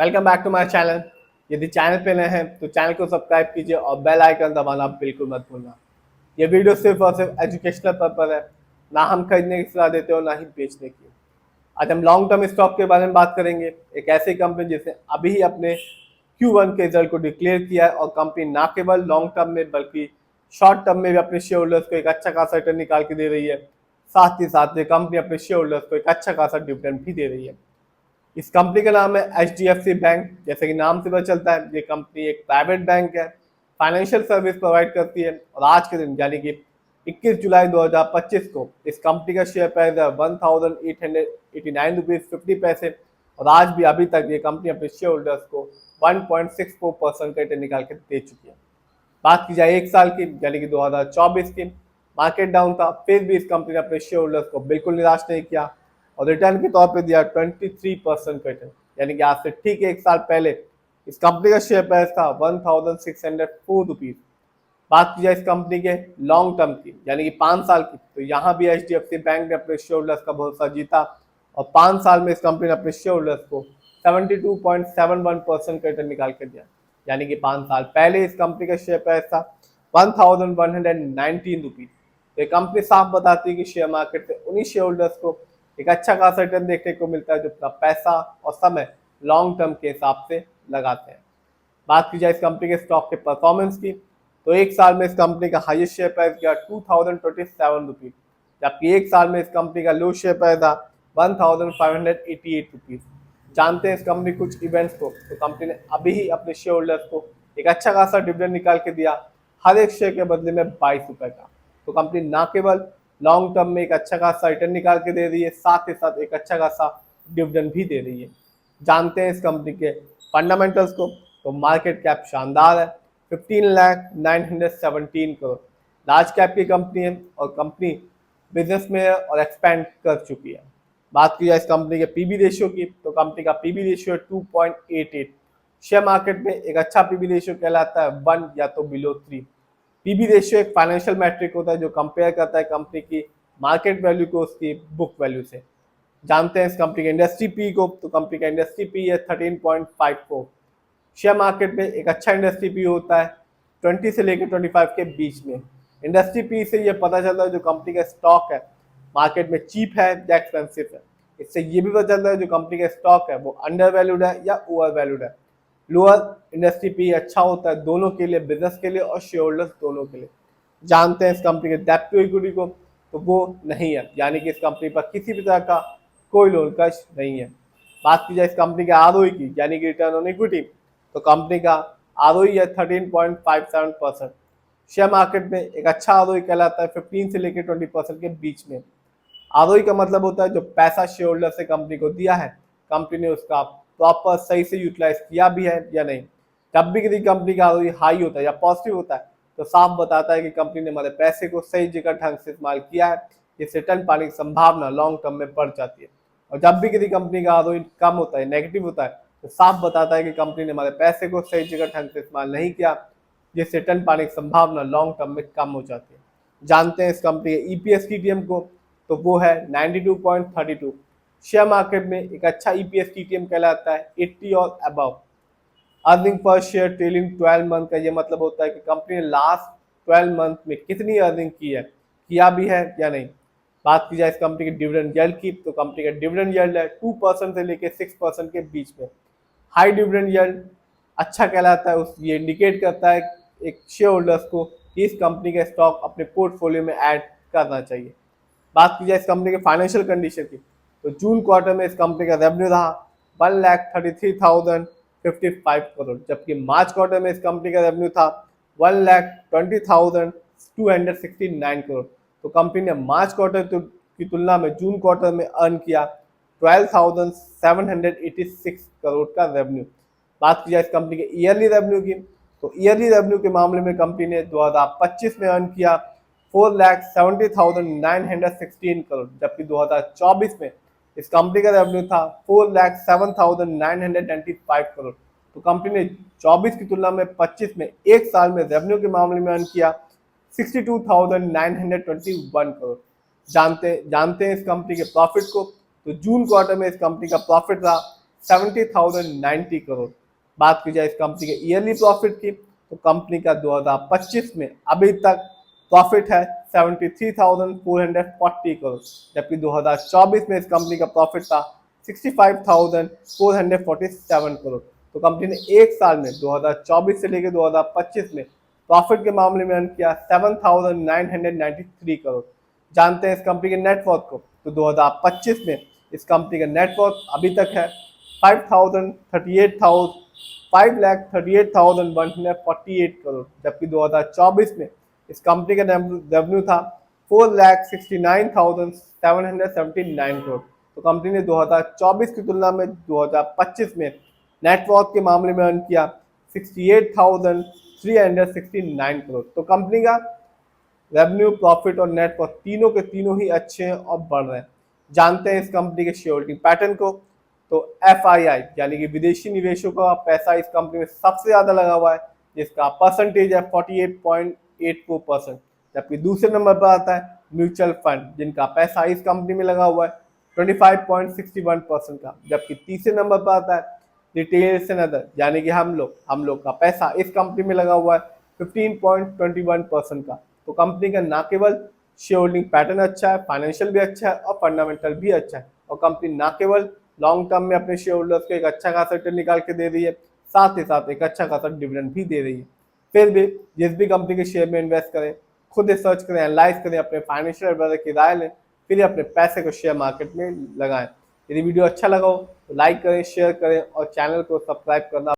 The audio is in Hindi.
Welcome back to my channel. यदि चैनल पे नए हैं तो चैनल को सब्सक्राइब कीजिए और बेल आइकन दबाना बिल्कुल मत भूलना। ये वीडियो सिर्फ और सिर्फ एजुकेशनल पर्पज है, ना हम खरीदने की सलाह देते हो ना ही बेचने की। आज हम लॉन्ग टर्म स्टॉक के बारे में बात करेंगे। एक ऐसी कंपनी जिसने अभी ही अपने Q1 के रिजल्ट को डिक्लेयर किया है और कंपनी ना केवल लॉन्ग टर्म में बल्कि शॉर्ट टर्म में भी अपने शेयर होल्डर्स को एक अच्छा खासा रिटर्न निकाल के दे रही है। साथ ही साथ ये कंपनी अपने शेयर होल्डर्स को एक अच्छा खासा डिविडेंड भी दे रही है। इस कंपनी का नाम है HDFC बैंक। जैसे कि नाम से पता चलता है, ये कंपनी एक प्राइवेट बैंक है, फाइनेंशियल सर्विस प्रोवाइड करती है। और आज के दिन यानी कि 21 जुलाई 2025 को इस कंपनी का शेयर प्राइस है 1889 रुपीज़ 50 पैसे। और आज भी अभी तक ये कंपनी अपने शेयर होल्डर्स को 1.64% का रिटर्न निकाल के दे चुकी है। बात की जाए एक साल की यानी कि 2024 की, मार्केट डाउन था, फिर भी इस कंपनी ने अपने शेयर होल्डर्स को बिल्कुल निराश नहीं किया और रिटर्न के तौर पे दिया 23% का रिटर्न। यानी कि आज से ठीक एक साल पहले इस कंपनी का शेयर प्राइस था 1604 रुपीज़। बात की जाए इस कंपनी के लॉन्ग टर्म की यानी कि 5 साल की, तो यहाँ भी HDFC बैंक ने अपने शेयर होल्डर्स का भरोसा जीता और 5 साल में इस कंपनी ने अपने शेयर होल्डर्स को 72.71% का रिटर्न निकाल कर दिया। यानी कि 5 साल पहले इस कंपनी का शेयर प्राइस था 1119 रुपीज़। तो ये कंपनी साफ बताती है कि शेयर मार्केट से उन्हीं शेयर होल्डर्स को एक अच्छा खासा रिटर्न देखने को मिलता है जो अपना पैसा और समय लॉन्ग टर्म के हिसाब से लगाते हैं। बात की जाए इस कंपनी के स्टॉक के परफॉर्मेंस की, तो एक साल में इस कंपनी का हाईएस्ट शेयर प्राइस गया 2027 रुपीज़, जबकि एक साल में इस कंपनी का लो शेयर प्राइस था 1588 रुपीज़। जानते हैं इस कंपनी कुछ इवेंट्स को, तो कंपनी ने अभी ही अपने शेयर होल्डर्स को एक अच्छा खासा डिविडेंड निकाल के दिया, हर एक शेयर के बदले में 22 रुपए का। तो कंपनी ना केवल लॉन्ग टर्म में एक अच्छा खासा रिटर्न निकाल के दे रही है, साथ ही साथ एक अच्छा खासा डिविडेंड भी दे रही है। जानते हैं इस कंपनी के फंडामेंटल्स को, तो मार्केट कैप शानदार है, 15,917 करोड़। लार्ज कैप की कंपनी है और कंपनी बिजनेस में है और एक्सपेंड कर चुकी है। बात की जाए इस कंपनी के पीबी रेशियो की, तो कंपनी का पीबी रेशियो 2.88। शेयर मार्केट में एक अच्छा पीबी रेशियो कहलाता है 1 या तो बिलो 3। पीबी रेशियो एक फाइनेंशियल मैट्रिक होता है जो कंपेयर करता है कंपनी की मार्केट वैल्यू को उसकी बुक वैल्यू से। जानते हैं इस कंपनी के इंडस्ट्री पी को, तो कंपनी का इंडस्ट्री पी है 13.54। शेयर मार्केट में एक अच्छा इंडस्ट्री पी होता है 20 से लेकर 25 के बीच में। इंडस्ट्री पी से ये पता चलता है जो कंपनी का स्टॉक है मार्केट में चीप है या एक्सपेंसिव है। इससे ये भी पता चलता है जो कंपनी का स्टॉक है वो अंडर वैल्यूड है या ओवर वैल्यूड है। लोअर इंडस्ट्री पी अच्छा होता है दोनों के लिए, बिजनेस के लिए और शेयर होल्डर्स दोनों के लिए। जानते हैं इस कंपनी के डेट टू इक्विटी को, तो वो नहीं है, यानी कि इस कंपनी पर किसी भी तरह का कोई लोन कर्ज नहीं है। बात की जाए इस कंपनी के आरओई की यानी कि रिटर्न ऑन इक्विटी, तो कंपनी का आरओई है 13.57%। शेयर मार्केट में एक अच्छा आरओई कहलाता है 15 से लेकर 20% के बीच में। आरओई का मतलब होता है जो पैसा शेयर होल्डर से कंपनी को दिया है, कंपनी ने उसका प्रॉपर सही से यूटिलाइज किया भी है या नहीं। जब भी किसी कंपनी का आरओई हाई होता है या पॉजिटिव होता है तो साफ बताता है कि कंपनी ने हमारे पैसे को सही जगह ढंग से इस्तेमाल किया है, जिससे रिटर्न पाने की संभावना लॉन्ग टर्म में बढ़ जाती है। और जब भी किसी कंपनी का आरओई कम होता है, नेगेटिव होता है, तो साफ बताता है कि कंपनी ने हमारे पैसे को सही जगह ढंग से इस्तेमाल नहीं किया, जिससे रिटर्न पाने की संभावना लॉन्ग टर्म में कम हो जाती है। जानते हैं इस कंपनी के ईपीएस टीटीएम को, तो वो है 92.32। शेयर मार्केट में एक अच्छा ईपीएस टीटीएम कहलाता है 80 और above. Earning per share trailing 12 month का ये मतलब होता है कि कंपनी ने लास्ट 12 मंथ में कितनी अर्निंग की है, किया भी है या नहीं। बात की जाए इस कंपनी के डिविडेंड यील्ड की, तो कंपनी का डिविडेंड यील्ड है 2% से लेकर 6% के बीच में। हाई डिविडेंड यील्ड अच्छा कहलाता है, उस ये इंडिकेट करता है एक शेयर होल्डर्स को कि इस कंपनी का स्टॉक अपने पोर्टफोलियो में ऐड करना चाहिए। बात की जाए इस कंपनी के फाइनेंशियल कंडीशन की, तो जून क्वार्टर में इस कंपनी का रेवेन्यू रहा 1,33,055 करोड़, जबकि मार्च क्वार्टर में इस कंपनी का रेवेन्यू था 1,20,269 करोड़। तो कंपनी ने मार्च क्वार्टर की तुलना में जून क्वार्टर में अर्न किया 12,786 करोड़ का रेवेन्यू। बात की जाए इस कंपनी के ईयरली रेवेन्यू की, तो ईयरली रेवेन्यू के मामले में कंपनी ने 2025 में अर्न किया 4,70,916 करोड़, जबकि 2024 में इस कंपनी का रेवेन्यू था 4,07,995 करोड़। तो कंपनी ने 24 की तुलना में 25 में एक साल में रेवेन्यू के मामले में अर्न किया 62,921 करोड़। जानते हैं इस कंपनी के प्रॉफिट को, तो जून क्वार्टर में इस कंपनी का प्रॉफिट रहा 70,090 करोड़। बात की जाए इस कंपनी के ईयरली प्रॉफिट की, तो कंपनी का 2025 में अभी तक प्रॉफिट है 73,440 करोड़, जबकि 2024 में इस कंपनी का प्रॉफिट था 65,447 करोड़। तो कंपनी ने एक साल में 2024 से लेकर 2025 में प्रॉफिट के मामले में अर्न किया 7,993 करोड़। जानते हैं इस कंपनी के नेटवर्थ को, तो 2025 में इस कंपनी का नेटवर्थ अभी तक है 5,38,148 करोड़, जबकि 2024 में इस कंपनी का रेवेन्यू था 4,69,779 करोड़। तो कंपनी ने 2024 की तुलना में 2025 में नेटवर्थ के मामले में अर्न किया 68,369 करोड़। तो कंपनी का रेवेन्यू, प्रॉफिट और नेटवर्थ तीनों के तीनों ही अच्छे हैं और बढ़ रहे हैं। जानते हैं इस कंपनी के शेयर होल्डिंग पैटर्न को, तो FII यानी कि विदेशी निवेशकों का पैसा इस कंपनी में सबसे ज्यादा लगा हुआ है, जिसका परसेंटेज है 48.84%, जबकि दूसरे नंबर पर आता है म्यूचुअल फंड, जिनका पैसा इस कंपनी में लगा हुआ है 25.61% का, जबकि तीसरे नंबर पर आता है रिटेल एंड अदर यानी कि हम लोग का पैसा इस कंपनी में लगा हुआ है 15.21% का। तो कंपनी का ना केवल शेयर होल्डिंग पैटर्न अच्छा है, फाइनेंशियल भी अच्छा है और फंडामेंटल भी अच्छा है, और कंपनी ना केवल लॉन्ग टर्म में अपने शेयर होल्डर्स को एक अच्छा खासा रिटर्न निकाल के दे रही है, साथ ही साथ एक अच्छा खासा डिविडेंड भी दे रही है। फिर भी जिस भी कंपनी के शेयर में इन्वेस्ट करें, खुद रिसर्च करें, एनालाइज करें, अपने फाइनेंशियल एडवाइजर की राय लें, फिर अपने पैसे को शेयर मार्केट में लगाएं। यदि वीडियो अच्छा लगा हो तो लाइक करें, शेयर करें और चैनल को सब्सक्राइब करना